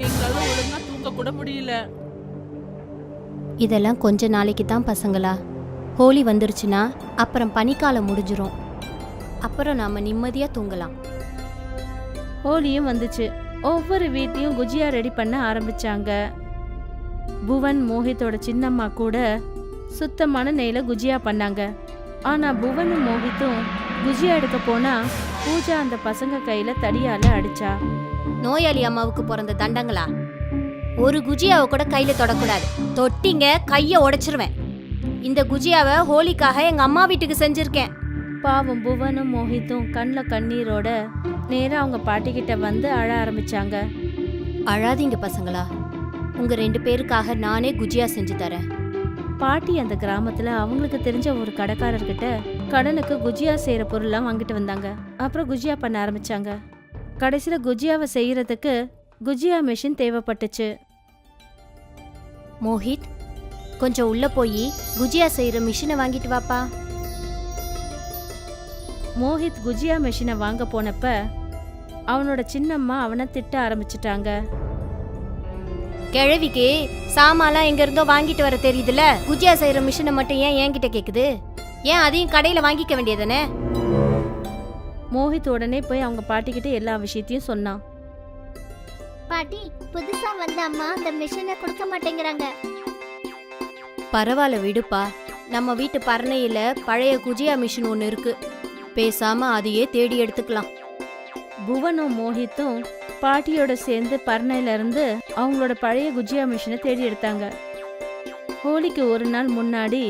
எங்களால ஒழுங்கா தூங்க கூட முடியல. இதெல்லாம் கொஞ்ச நாளைக்கு தான் பசங்களா. ஹோலி வந்துருச்சுன்னா அப்புறம் பனிக்காலம் முடிஞ்சிரும். அப்புறம் நாம நிம்மதியா தூங்கலாம். ஹோலியும் வந்துச்சு. ஒவ்வொரு வீட்டையும் குஜியா ரெடி பண்ண ஆரம்பிச்சாங்க. புவன் மோஹித்தோட சின்னம்மா கூட சுத்தமான நெய்ல குஜியா பண்ணாங்க. ஆனா புவனும் மோஹித்தும் குஜியா எடுக்க போனா பூஜா அந்த பசங்க கையில தடியால அடிச்சா. நோயாளி அம்மாவுக்கு பிறந்த தண்டங்களா, ஒரு குஜியாவை கூட கையில தொடக்கூடாது. தொட்டிங்க கைய உடைச்சிருவேன். இந்த குஜியாவை ஹோலிக்காக எங்க அம்மா வீட்டுக்கு செஞ்சிருக்கேன். பாவம் புவனும் மோஹித்தும் கண்ணில் கண்ணீரோட நேரா அவங்க பாட்டிக்கிட்ட வந்து அழ ஆரம்பிச்சாங்க. அழாதீங்க பசங்களா, உங்க 2 பேருக்காக நானே குஜியா செஞ்சு தரேன். பாட்டி அந்த கிராமத்துல அவங்களுக்கு தெரிஞ்ச ஒரு கடைக்காரர்கிட்ட கடனுக்கு குஜியா செய்யற பொருள்லாம் வாங்கிட்டு வந்தாங்க. அப்புறம் குஜியா பண்ண ஆரம்பிச்சாங்க. கடைசியில குஜியாவை செய்யறதுக்கு குஜியா மெஷின் தேவைப்பட்டுச்சு. மோஹித், கொஞ்சம் உள்ள போய் குஜியா செய்யற மிஷினை வாங்கிட்டு வாப்பா. மோஹித் குஜியா மெஷினை வாங்க போனப்ப அவனோட சின்னம்மா அவனை திட்ட ஆரம்பிச்சிட்டாங்க. கிழவிக்கு சாமான்லாம் எங்க இருந்தோ வாங்கிட்டு வர தெரியுதுல, குஜியா செய்யற மிஷினை மட்டும் ஏன் என்கிட்ட கேக்குது? ஏன் அதையும் கடையில வாங்கிக்க வேண்டியதானே? மோஹித் உடனே போய் அவங்க பாட்டிக்கிட்ட எல்லா விஷயத்தையும் சொன்னான். பாட்டி, புதுசா வந்த அம்மா அந்த மிஷினை கொடுக்க மாட்டேங்கிறாங்க. பரவாயில்ல விடுப்பா, நம்ம வீட்டு பரணையில பழைய குஜியா மிஷின் ஒன்று இருக்கு. பேசாம அதையே தேடி எடுத்துக்கலாம். புவனும் மோஹித்தும் பாட்டியோட சேர்ந்து பர்னையில இருந்து அவங்களோட பழைய குஜியா மிஷினை தேடி எடுத்தாங்க. ஹோலிக்கு ஒரு நாள் முன்னாடி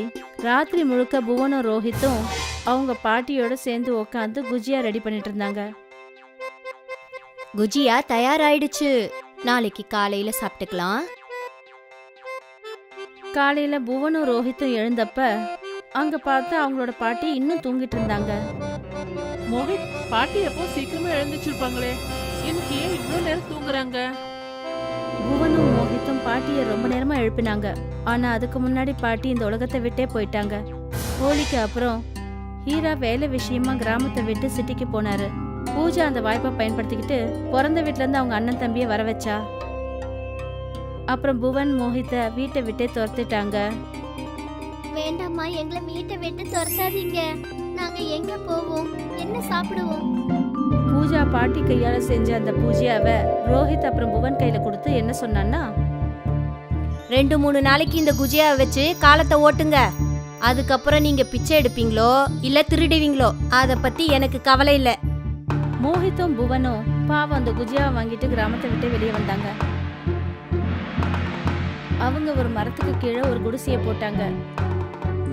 ராத்திரி முழுக்க புவனும் ரோஹித்தும் அவங்க பாட்டியோட சேர்ந்து உக்காந்து குஜியா ரெடி பண்ணிட்டு இருந்தாங்க. குஜியா தயாராயிடுச்சு, நாளைக்கு காலையில சாப்பிட்டுக்கலாம். காலையில புவனும் ரோஹித்தும் எழுந்தப்ப அங்க பார்த்து அவங்களோட பாட்டி இன்னும் தூங்கிட்டு இருந்தாங்க. மோஹித், பாட்டி எப்போ சீக்கிரமா எழுந்துச்சிருப்பாங்களே, எனக்கு ஏன் இவ்வளவு நேரம் தூங்குறாங்க? புவனும் மோஹித்தும் பாட்டியை ரொம்ப நேரமா எழுப்பினாங்க. ஆனா அதுக்கு முன்னாடி பாட்டி இந்த உலகத்தை விட்டே போயிட்டாங்க. ஹோலிக்கு அப்புறம் ஹீரா வேலை விஷயமா கிராமத்தை விட்டு சிட்டிக்கு போனாரு. பூஜா அந்த வாய்ப்பை பயன்படுத்திக்கிட்டு பிறந்த வீட்டுல இருந்து அவங்க அண்ணன் தம்பியை வர வச்சா. அப்புறம் புவன் மோஹித்தை வீட்டை விட்டே துரத்திட்டாங்க. வேண்டாம்மா, எங்களை வீட்டை விட்டு துரத்தாதீங்க. நாங்க எங்க போவோம், என்ன சாப்பிடுவோம்? பூஜா பாட்டி கையால செஞ்ச அந்த பூஜையாவை ரோஹித் அப்புறம் புவன் கையில கொடுத்து என்ன சொன்னான்னா, 2-3 நாளைக்கு இந்த குஜியாவை வச்சு காலத்தை ஓட்டுங்க. அதுக்கப்புறம் நீங்க பிச்சை எடுப்பீங்களோ இல்ல திருடுவீங்களோ அத பத்தி எனக்கு கவலை இல்ல. மோஹித்தும் புவனும் பாவம் அந்த குஜியாவை வாங்கிட்டு கிராமத்தை விட்டு வெளியே வந்தாங்க. அவங்க ஒரு மரத்துக்கு கீழே ஒரு குடிசையை போட்டாங்க.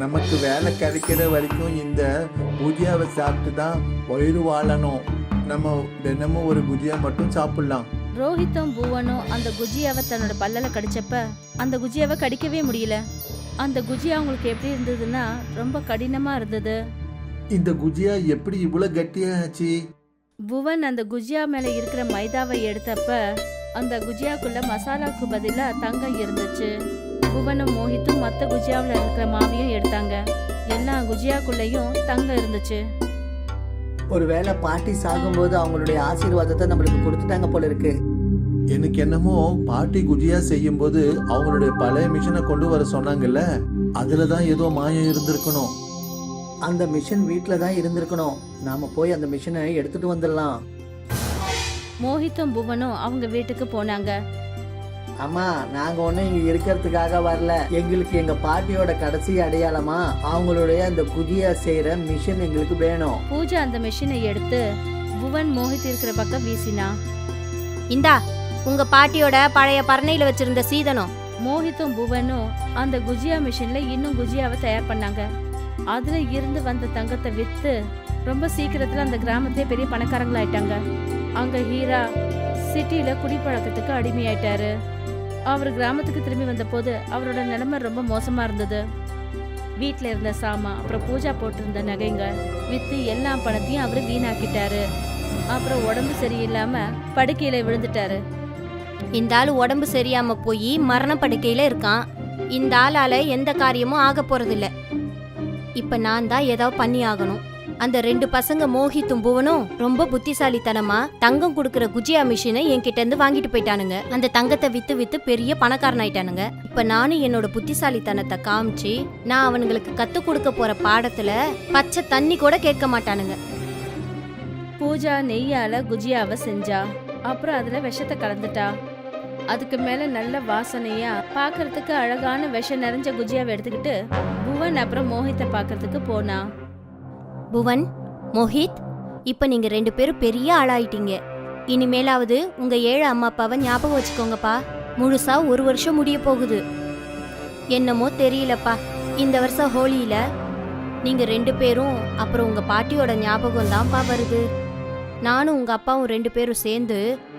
நமக்கு வேலை கிடைக்கிற வரைக்கும் இந்த குஜியாவை சாப்பிட்டு தான் வயிறு வாழணும். நம்ம தினமும் ஒரு குஜியா மட்டும் சாப்பிடலாம். ரோஹித்தும் புவனும் அந்த குஜியாவை தன்னோட பல்லல கடிச்சப்ப அந்த குஜியாவை கடிக்கவே முடியல. அந்த குஜியா அவங்களுக்கு எப்படி இருந்ததுன்னா ரொம்ப கடினமா இருந்தது. இந்த குஜியா எப்படி இவ்வளவு கட்டியாச்சு? புவன் அந்த குஜியா மேல இருக்கிற மைதாவை எடுத்தப்ப அந்த குஜியாக்குள்ள மசாலாவுக்கு பதிலா தங்கம் இருந்துச்சு. புவனும் மோஹித்தும் மற்ற குஜியாவில் இருக்கிற மாவையும் எடுத்தாங்க. எல்லா குஜியாக்குள்ளேயும் தங்கம் இருந்துச்சு. ஒருவேளை பாட்டி சாகும்போது அவங்களுடைய ஆசீர்வாதத்தை நம்மளுக்கு கொடுத்துட்டாங்க போல இருக்கு. எனக்கு என்னமோ பாட்டி குஜியா செய்யும் போது அவங்களுடைய பழைய மிஷினை கொண்டு வர சொன்னாங்கல்ல, அதுலதான் ஏதோ மாயம் இருந்திருக்கணும். அந்த மிஷின் வீட்டில் தான் இருந்திருக்கணும். நாம போய் அந்த மிஷினை எடுத்துட்டு வந்துடலாம். மோஹித்தும் புவனும் அவங்க வீட்டுக்கு போனாங்க. அம்மா, நாங்க ஒன்றும் இங்க இருக்கிறதுக்காக வரல. எங்களுக்கு எங்க பாட்டியோட கடைசி அடையாளமா அவங்களுடைய அந்த குஜியா செய்யற மிஷின் எங்களுக்கு வேணும். பூஜா அந்த மிஷினை எடுத்து புவன் மோஹித் இருக்கிற பக்கம் வீசினா. இந்தா உங்க பாட்டியோட பழைய பரணையில வச்சிருந்த சீதனம். மோஹித்தும் புவனும் அந்த குஜியா மிஷின்ல இன்னும் குஜியாவை தயார் பண்ணாங்க. அதுல இருந்து வந்த தங்கத்தை வித்து ரொம்ப சீக்கிரத்துல அந்த கிராமத்திலே பெரிய பணக்காரங்களாயிட்டாங்க. அங்க ஹீரா சிட்டில குடிப்பழக்கத்துக்கு அடிமையாயிட்டாரு. அவர் கிராமத்துக்கு திரும்பி வந்தபோது அவரோட நிலைமை ரொம்ப மோசமா இருந்தது. வீட்ல இருந்த சாமா, அப்புறம் பூஜா போட்டிருந்த நகைங்க வித்து எல்லா பணத்தையும் அவரு வீணாக்கிட்டாரு. அப்புறம் உடம்பு சரியில்லாம படுக்கையில விழுந்துட்டாரு. இந்த ஆள் உடம்பு சரியாம போய் மரண படுக்கையில இருக்கான். இந்த ஆளால எந்த காரியமும் ஆக போறதில்ல. இப்ப நான் தான் ஏதாவது பண்ணி ஆகணும். அந்த 2 பசங்க மோஹித்தும் புவனும் ரொம்ப புத்திசாலித்தனமா தங்கம் கொடுக்கற குஜியா மிஷினை என்கிட்ட இருந்து வாங்கிட்டு போயிட்டானுங்க. அந்த தங்கத்தை வித்து வித்து பெரிய பணக்காரன் ஆயிட்டானுங்க. இப்ப நானும் என்னோட புத்திசாலித்தனத்தை காமிச்சு நான் அவனுங்களுக்கு கத்து கொடுக்க போற பாடத்துல பச்சை தண்ணி கூட கேட்க மாட்டானுங்க. பூஜா நெய்யால குஜியாவை செஞ்சா. அப்புறம் அதுல விஷத்தை கலந்துட்டா. அதுக்கு மேல நல்ல வாசனையா பாக்குறதுக்கு அழகான விஷம் நிறைஞ்ச குஜியாவை எடுத்துக்கிட்டு புவன் அப்புறம் மோஹித்தை பாக்குறதுக்கு போனா. புவன், மோஹித், இப்ப நீங்க 2 பேரும் பெரிய ஆளாயிட்டீங்க. இனிமேலாவது உங்க 7 அம்மா அப்பாவை ஞாபகம் வச்சுக்கோங்கப்பா. முழுசா 1 வருஷம் முடிய போகுது. என்னமோ தெரியலப்பா, இந்த வருஷம் ஹோலியில நீங்க 2 பேரும் அப்புறம் உங்க பாட்டியோட ஞாபகம் தான்ப்பா வருது. நானும் உங்க அப்பாவும் 2 பேரும் சேர்ந்து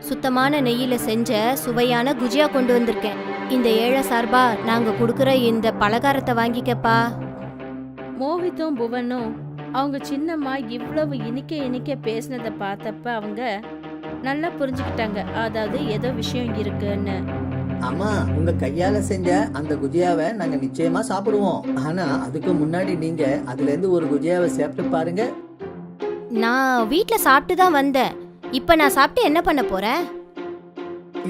சுத்தமான நெய்யில செஞ்ச சுவையான குஜியா கொண்டு வந்திருக்கேன். இந்த 7 சார்பா நாங்க கொடுக்குற இந்த பலகாரத்தை வாங்கிக்கப்பா. மோஹித்தும் புவனும் அவங்க சின்னம்மா இவ்வளவு இனிக்க பேசினதை பார்த்தப்ப அவங்க நல்லா புரிஞ்சுக்கிட்டாங்க. அதாவது ஏதோ விஷயம் இருக்குன்னு. அம்மா, உங்க கையால செஞ்ச அந்த குஜியாவை நாங்க நிச்சயமா சாப்பிடுவோம். ஆனா அதுக்கு முன்னாடி நீங்க அதுல இருந்து ஒரு குஜியாவை சாப்பிட்டு பாருங்க. நான் வீட்ல சாப்பிட்டு தான் வந்தேன். இப்ப நான் சாப்பிட்டு என்ன பண்ண போறேன்?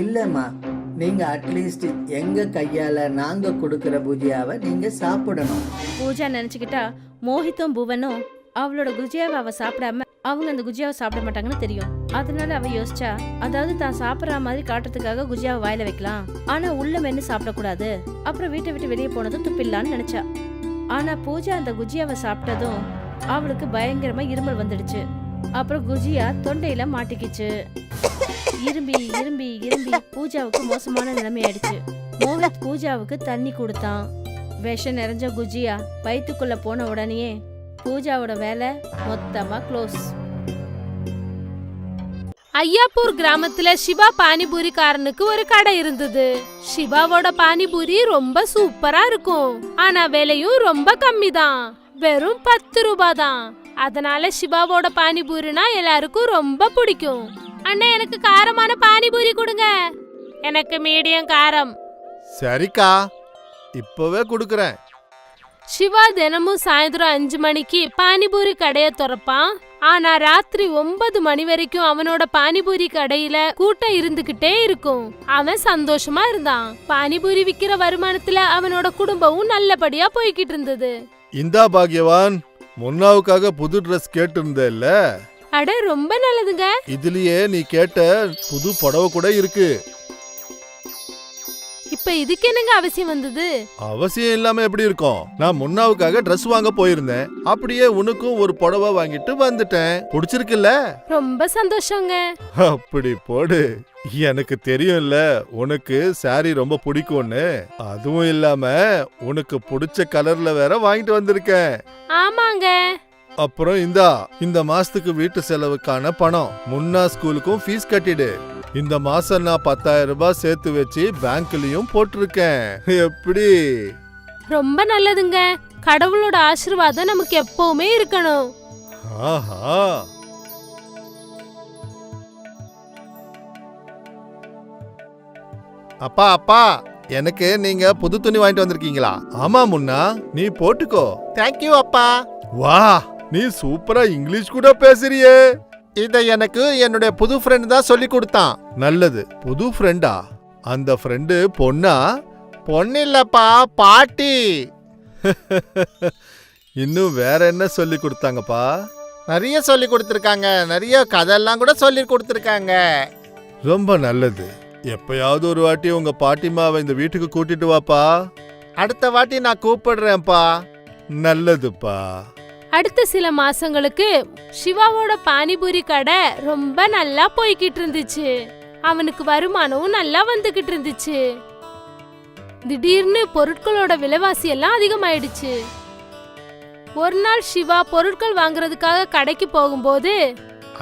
இல்லம்மா, நீங்க அட்லீஸ்ட் எங்க கையால நாங்க கொடுக்கிற குஜியாவை நீங்க சாப்பிடணும். பூஜா நினைச்சுக்கிட்டா மோஹித்தும் புவனும் அவளோட குஜியாவை அவ சாப்பிடாம அவங்க அந்த குஜியாவை சாப்பிட மாட்டாங்கன்னு தெரியும். அதனால அவ யோசிச்சா, அதாவது தான் சாப்பிட்ற மாதிரி காட்டுறதுக்காக குஜியாவை வாயில வைக்கலாம், ஆனா உள்ள மென்னு சாப்பிடக்கூடாது. அப்புறம் வீட்டை விட்டு வெளியே போனதும் துப்பிடலான்னு நினைச்சா. ஆனா பூஜா அந்த குஜியாவை சாப்பிட்டதும் அவளுக்கு பயங்கரமா இருமல் வந்துடுச்சு. அப்புறம் குஜியா தொண்டையில மாட்டிக்கிச்சு. இரும்பி இரும்பி இரும்பி பூஜாவுக்கு மோசமான நிலைமை ஆயிடுச்சு. மோஹித் பூஜாவுக்கு தண்ணி கொடுத்தான். விஷம் நிறைஞ்ச குஜியா வயிற்றுக்குள்ள போன உடனே பூஜாவோட வேலை மொத்தமா க்ளோஸ். ஐயாப்பூர் கிராமத்துல சிவா பானிபூரிக்காரனுக்கு ஒரு கடை இருந்தது. சிவாவோட பானிபூரி ரொம்ப சூப்பரா இருக்கும். ஆனா விலையும் ரொம்ப கம்மி தான், வெறும் 10 ரூபாய் தான். அதனால சிவாவோட பானிபூரினா எல்லாருக்கும் ரொம்ப பிடிக்கும். அண்ணா, எனக்கு காரமான பானிபூரி கொடுங்க. எனக்கு மீடியம் காரம். சரிக்கா, இப்பவே கொடுக்கறேன். சிவா தினமும் சாயந்தரம் 5 மணிக்கு பானிபூரி கடைய திறப்பான். ஆனா ராத்திரி 9 மணி வரைக்கும் அவனோட பானிபூரி கடையில கூட்டம் இருந்துகிட்டே இருக்கும். அவன் சந்தோஷமா இருந்தான். பானிபூரி விக்கிற வருமானத்துல அவனோட குடும்பமும் நல்லபடியா போய்கிட்டு இருந்தது. இந்தா பாக்யவான், முன்னாவுக்காக புது ட்ரெஸ் கேட்டு இருந்தேல்ல? அட, ரொம்ப நல்லதுங்க. இதுலயே நீ கேட்ட புது புடவை கூட இருக்கு. இப்ப இதுக்கு என்னங்க அவசியம் வந்தது? அவசியம் இல்லாம எப்படி இருக்கும்? நான் முன்னாவுக்காக ட்ரெஸ் வாங்க போயிருந்தேன். அப்படியே உனக்கும் ஒரு புடவை வாங்கிட்டு வந்துட்டேன். பிடிச்சிருக்குல்ல? ரொம்ப சந்தோஷங்க. அப்படி போடு. எனக்கு தெரியும்ல உனக்கு சாரி ரொம்ப பிடிக்கும்னு. அதுவும் இல்லாம உனக்கு பிடிச்ச கலர்ல வேற வாங்கிட்டு வந்திருக்கேன். ஆமாங்க. அப்புறம் இந்த மாசத்துக்கு வீட்டு செலவுக்கான பணம். முன்னா ஸ்கூலுக்கும் ஃபீஸ் கட்டிடு. இந்த மாசம் நான் 10,000 ரூபாய் சேர்த்து வச்சு பேங்க்லயும் போட்டிருக்கேன். எப்படி? ரொம்ப நல்லதுங்க. கடவுளோட ஆசீர்வாதம் நமக்கு எப்பவுமே இருக்கணும். ஆஹா. அப்பா அப்பா, எனக்கு நீங்க புது துணி வாங்கிட்டு வந்திருக்கீங்களா? ஆமா முன்னா, நீ போட்டுக்கோ. தேங்க்யூ அப்பா. வா, நீ சூப்பரா இங்கிலீஷ் கூட பேசுறியே. இத எனக்கு என்னுடைய புது ஃப்ரெண்ட் தான் சொல்லி கொடுத்தான். நல்லது, புது ஃப்ரெண்டா? அந்த ஃப்ரெண்டு பொண்ணா? பொண்ணு இல்லப்பா, பாட்டி. இன்னும் வேற என்ன சொல்லி கொடுத்தாங்கப்பா? நிறைய சொல்லி கொடுத்துருக்காங்க. நிறைய கதெல்லாம் கூட சொல்லி கொடுத்துருக்காங்க. ரொம்ப நல்லது. எப்பயாவது ஒரு வாட்டி உங்க பாட்டிமாவை இந்த வீட்டுக்கு கூட்டிட்டு வாப்பா. அடுத்த வாட்டி நான் கூப்பிடுறேன்ப்பா. நல்லதுப்பா. அடுத்த சில மாசங்களுக்கு சிவாவோட பானிபூரி கடை ரொம்ப நல்லா போய்கிட்டு இருந்துச்சு. அவனுக்கு வருமானமும் நல்லா வந்துகிட்டு இருந்துச்சு. திடீர்னு பொருட்களோட விலைவாசி எல்லாம் அதிகமாயிடுச்சு. ஒரு நாள் சிவா பொருட்கள் வாங்குறதுக்காக கடைக்கு போகும்போது,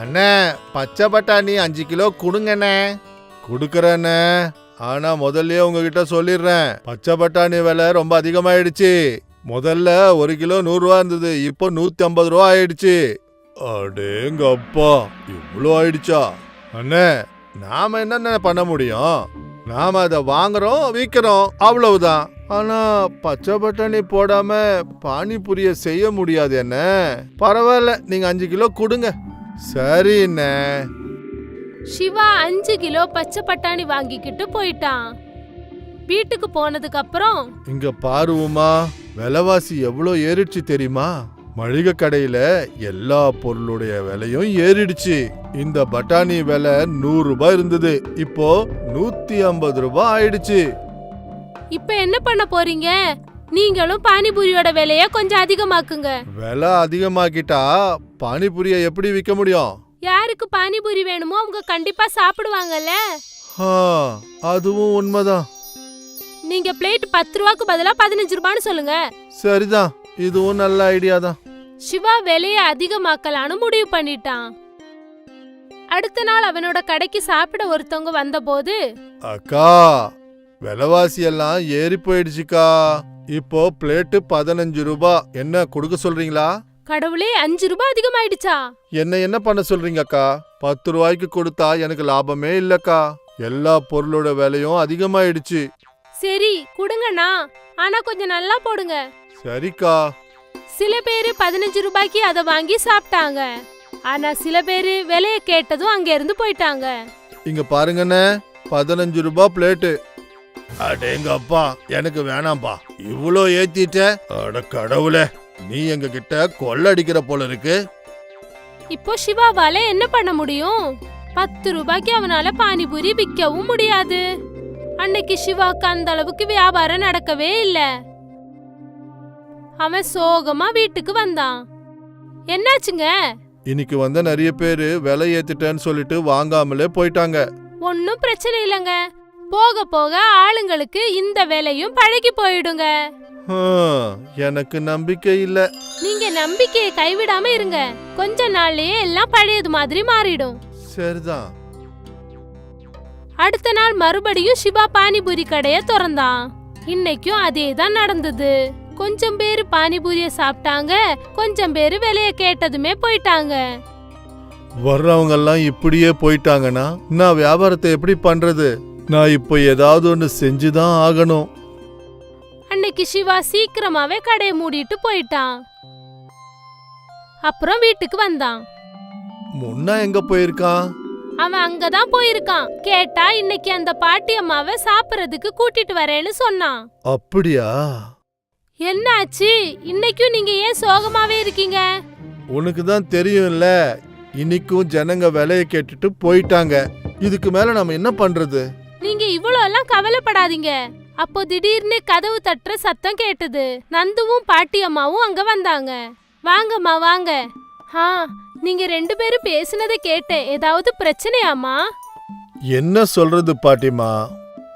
அண்ணே பச்சை பட்டாணி 5 கிலோ கொடுங்கண்ணே. கொடுக்கறேண்ணே, ஆனா முதல்லயே உங்ககிட்ட சொல்லிடுறேன், பச்சை பட்டாணி விலை ரொம்ப அதிகமாயிடுச்சு. முதல்ல 1 கிலோ 100 ரூபா இருந்தது, இப்போ 150 ரூபா ஆயிடுச்சு. அடேங்கப்பா, இவ்வளோ ஆயிடுச்சா? அண்ணே நாம என்னென்ன பண்ண முடியும்? நாம அதை வாங்குறோம் விற்கிறோம், அவ்வளவுதான். ஆனா பச்சை பட்டாணி போடாம பானிபூரிய செய்ய முடியாது என்ன. பரவாயில்ல, நீங்க 5 கிலோ கொடுங்க. சரி என்ன. சிவா 5 கிலோ பச்சை பட்டாணி வாங்கிக்கிட்டு போயிட்டான். வீட்டுக்கு போனதுக்கு அப்புறம், இங்க பாருமா, விலைவாசி எவ்வளோ ஏறிடுச்சு தெரியுமா? மளிகை கடையில எல்லா பொருளுடைய விலையும் ஏறிடுச்சு. இந்த பட்டாணி விலை 100 ரூபாய் இருந்தது, இப்போ 150 ரூபாய் ஆயிடுச்சு. இப்ப என்ன பண்ண போறீங்க? நீங்களும் பானிபூரியோட விலைய கொஞ்சம் அதிகமாக்குங்க. விலை அதிகமாக்கிட்டா பானிபூரிய எப்படி விற்க முடியும்? யாருக்கு பானிபூரி வேணுமோ அவங்க கண்டிப்பா சாப்பிடுவாங்கல்ல. அதுவும் உண்மைதான். நீங்க பிளேட் 10 ரூபாய்க்கு பதிலா 15 ரூபான்னு சொல்லுங்க. சரிதான், இதுவும் நல்ல ஐடியா தான். சிவா விலைய அதிகமாக்கலான்னு முடிவு பண்ணிட்டான். அடுத்த நாள் அவனோட கடைக்கு சாப்பிட ஒருத்தவங்க வந்தபோது, அக்கா விலைவாசி எல்லாம் ஏறி போயிடுச்சுக்கா, இப்போ பிளேட்டு 15 ரூபாய், என்ன கொடுக்க சொல்றீங்களா? கடவுளே, 5 ரூபாய் அதிகமாயிடுச்சா? என்ன பண்ண சொல்றீங்க அக்கா? 10 ரூபாய்க்கு கொடுத்தா எனக்கு லாபமே இல்லக்கா, எல்லா பொருளோட விலையும் அதிகமாயிடுச்சு. சரி கொடுங்கண்ணா, ஆனா கொஞ்சம் நல்லா போடுங்க. சரிக்கா. சில பேரு 15 ரூபாய்க்கு அதை வாங்கி சாப்பிட்டாங்க. ஆனா சில பேரு விலைய கேட்டதும் அங்க இருந்து போயிட்டாங்க. இங்க பாருங்கண்ணே, 15 ரூபாய் பிளேட்டு. அடேங்கப்பா, எனக்கு வேணாம்பா, இவ்வளோ ஏத்திட்ட. அட கடவுளே, நீ எங்க கிட்ட கொள்ளடிக்கிற போல இருக்கு. இப்போ சிவாவால என்ன பண்ண முடியும்? 10 ரூபாய்க்கு அவனால பானிபூரி விற்கவும் முடியாது. அன்னைக்கு சிவாக்கு அந்த அளவுக்கு வியாபாரம் நடக்கவே இல்ல. அவன் சோகமா வீட்டுக்கு வந்தான். என்னாச்சுங்க? இன்னைக்கு வந்த நிறைய பேரு விலை ஏத்திட்டேன்னு சொல்லிட்டு வாங்காமலே போயிட்டாங்க. ஒன்னும் பிரச்சனை இல்லங்க, போக போக ஆளுங்களுக்கு இந்த வேலையும் பழகி போயிடுங்க. எனக்கு நம்பிக்கை இல்ல. நீங்க நம்பிக்கையை கைவிடாம இருங்க, கொஞ்ச நாள்லயே எல்லாம் பழையது மாதிரி மாறிடும். சரிதான். அடுத்த நாள் மறுபடியும் சிவா பானிபூரி கடைய திறந்தான். இன்னைக்கும் அதே தான் நடந்தது. கொஞ்சம் பேரு பானிபூரிய சாப்பிட்டாங்க, கொஞ்சம் பேரு விலைய கேட்டதுமே போயிட்டாங்க. வர்றவங்க எல்லாம் இப்படியே போயிட்டாங்கன்னா நான் வியாபாரத்தை எப்படி பண்றது? நான் இப்போ ஏதாவது ஒன்று செஞ்சுதான் ஆகணும். அன்னைக்கு சிவா சீக்கிரமாவே கடையை மூடிட்டு போயிட்டான். அப்புறம் வீட்டுக்கு வந்தான். முன்னா எங்க போயிருக்கான்? அவன் அங்கதான் போயிருக்கான். கேட்டா இன்னைக்கு அந்த பாட்டி அம்மாவை சாப்பிடறதுக்கு கூட்டிட்டு வரேன்னு சொன்னான். அப்படியா? என்னாச்சு? இன்னைக்கும் நீங்க ஏன் சோகமாவே இருக்கீங்க? உனக்கு தான் தெரியும்ல, இன்னைக்கும் ஜனங்க விலைய கேட்டுட்டு போயிட்டாங்க. இதுக்கு மேல நாம என்ன பண்றது? நீங்க இவ்வளவு எல்லாம் கவலைப்படாதீங்க. அப்போ திடீர்னு கதவு தட்டுற சத்தம் கேட்டது. நந்துவும் பாட்டி அம்மாவும் அங்க வந்தாங்க. வாங்கம்மா வாங்க. நீங்க 2 பேரும் பேசினதை கேட்டேன். ஏதாவது பிரச்சனையாமா? என்ன சொல்றது பாட்டிமா,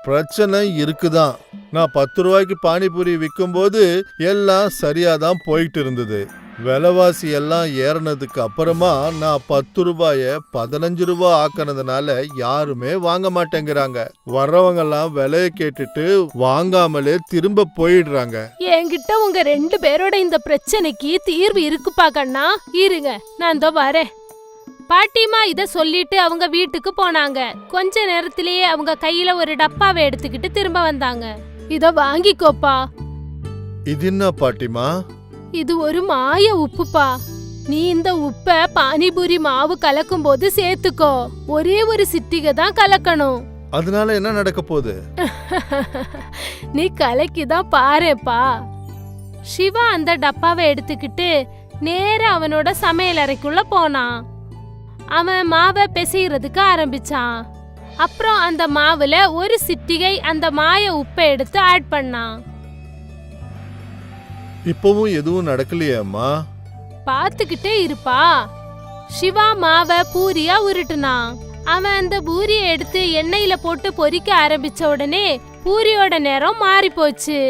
பிரச்சனை இருக்குதான். நான் 10 ரூபாய்க்கு பானிபூரி விற்கும் போது எல்லாம் சரியாதான் போயிட்டு இருந்தது. விலைவாசி எல்லாம் ஏறினதுக்கு அப்புறமா நான் 10 ரூபாய 15 ரூபாய் ஆக்கினதுனால யாருமே வாங்க மாட்டேங்கிறாங்க. வர்றவங்க எல்லாம் விலைய கேட்டுட்டு வாங்காமலே திரும்ப போயிடுறாங்க. என்கிட்ட உங்க 2 பேரோட இந்த பிரச்சனைக்கு தீர்வு இருக்குப்பா கண்ணா. இருங்க, நான் இதோ வரேன். பாட்டிமா இத சொல்லிட்டு அவங்க வீட்டுக்கு போனாங்க. கொஞ்ச நேரத்திலேயே அவங்க கையில ஒரு டப்பாவை எடுத்துக்கிட்டு திரும்ப வந்தாங்க. இத வாங்கிக்கோப்பா. இது என்ன பாட்டிமா? இது ஒரு மாய உப்புப்பா. நீ இந்த உப்ப பானிபூரி மாவு கலக்கும் போது சேர்த்துக்கோ. ஒரே ஒரு சிட்டிகை தான் கலக்கணும். அதனால என்ன நடக்க போகுது? நீ கலக்கிதான் பாருப்பா. சிவா அந்த டப்பாவை எடுத்துக்கிட்டு நேரா அவனோட சமையல் அறைக்குள்ள போனான். அவன் மாவை பிசைறதுக்கு ஆரம்பிச்சான். அப்புறம் அந்த மாவுல ஒரு சிட்டிகை அந்த மாய உப்பை எடுத்து ஆட் பண்ணான். இப்பவும் எதுவும் நடக்கலையே அம்மா? பாத்துக்கிட்டே இருப்பா. சிவா மாவை பூரியா உருட்டுனான். அவன் அந்த பூரியை எடுத்து எண்ணெயில போட்டு பொரிக்க ஆரம்பிச்ச உடனே பூரியோட நேரம் மாறி போச்சு.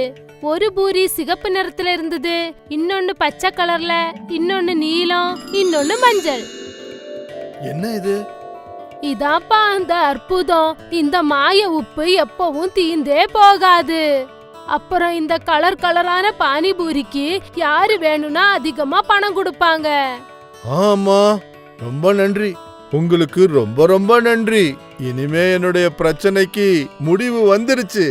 ஒரு பூரி சிகப்பு நிறத்துல இருந்தது, இன்னொன்னு பச்சை கலர்ல, இன்னொன்னு நீலம், இன்னொன்னு மஞ்சள். என்ன இது? இதாப்பா அந்த அற்புதம். இந்த மாய உப்பு எப்பவும் தீந்தே போகாது. அப்புறம் இந்த கலர் கலரான பானிபூரிக்கு யாரு வேணும்னா அதிகமா பணம் கொடுப்பாங்க. ஆமா, ரொம்ப நன்றி. உங்களுக்கு ரொம்ப ரொம்ப நன்றி. இனிமே என்னுடைய பிரச்சனைக்கு முடிவு வந்துருச்சு.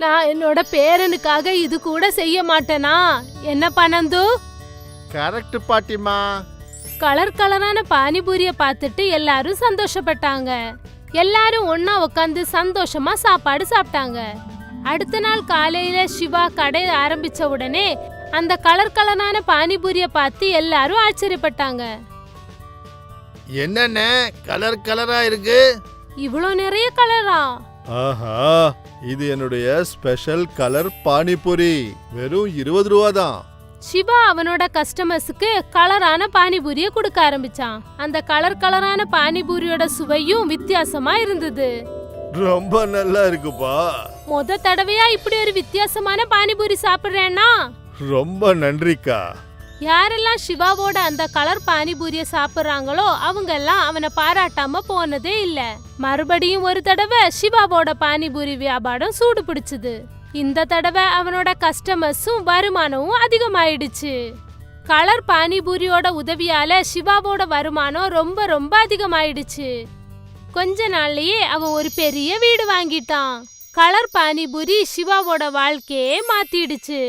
நான் என்னோட பேரனுக்காக இது கூட செய்ய மாட்டேனா? என்ன பனந்து? கரெக்ட் பாட்டிமா. கலர் கலரான பானிபூரிய பார்த்துட்டு எல்லாரும் சந்தோஷப்பட்டாங்க. எல்லாரும் ஒன்னா உட்காந்து சந்தோஷமா சாப்பாடு சாப்பிட்டாங்க. அடுத்த நாள் காலையில சிவா கடை ஆரம்பிச்ச உடனே அந்த கலர் கலரான பானிபூரிய பார்த்து எல்லாரும் ஆச்சரியப்பட்டாங்க. என்னென்ன கலர் கலரா இருக்கு? இவ்ளோ நிறைய கலரா? ஆஹா, இது என்னுடைய ஸ்பெஷல் கலர் பானிபூரி. வெறும் 20 ரூபா தான். சிவா அவனோட கஸ்டமர்ஸுக்கு கலரான பானிபூரிய கொடுக்க ஆரம்பிச்சான். அந்த கலர் கலரான பானிபூரியோட சுவையும் வித்தியாசமா இருந்தது. ரொம்ப நல்லா இருக்குப்பா. முத தடவையா இப்படி ஒரு வித்தியாசமான பானிபூரி சாப்பிடுறேன்னா? ரொம்ப நன்றிக்கா. யாரெல்லாம் சிவாவோட அந்த கலர் பானிபூரிய சாப்பிடுறாங்களோ அவங்க எல்லாம் அவனை பாராட்டாம போனதே இல்ல. மறுபடியும் ஒரு தடவை சிவாவோட பானிபூரி வியாபாரம் சூடு பிடிச்சது. இந்த தடவை அவனோட கஸ்டமர்ஸும் வருமானமும் அதிகமாயிடுச்சு. கலர் பானிபூரியோட உதவியால சிவாவோட வருமானம் ரொம்ப ரொம்ப அதிகமாயிடுச்சு. கொஞ்ச நாள்லயே அவன் ஒரு பெரிய வீடு வாங்கிட்டான். கலர் பானிபூரி சிவாவோட வாழ்க்கையே மாத்திடுச்சு.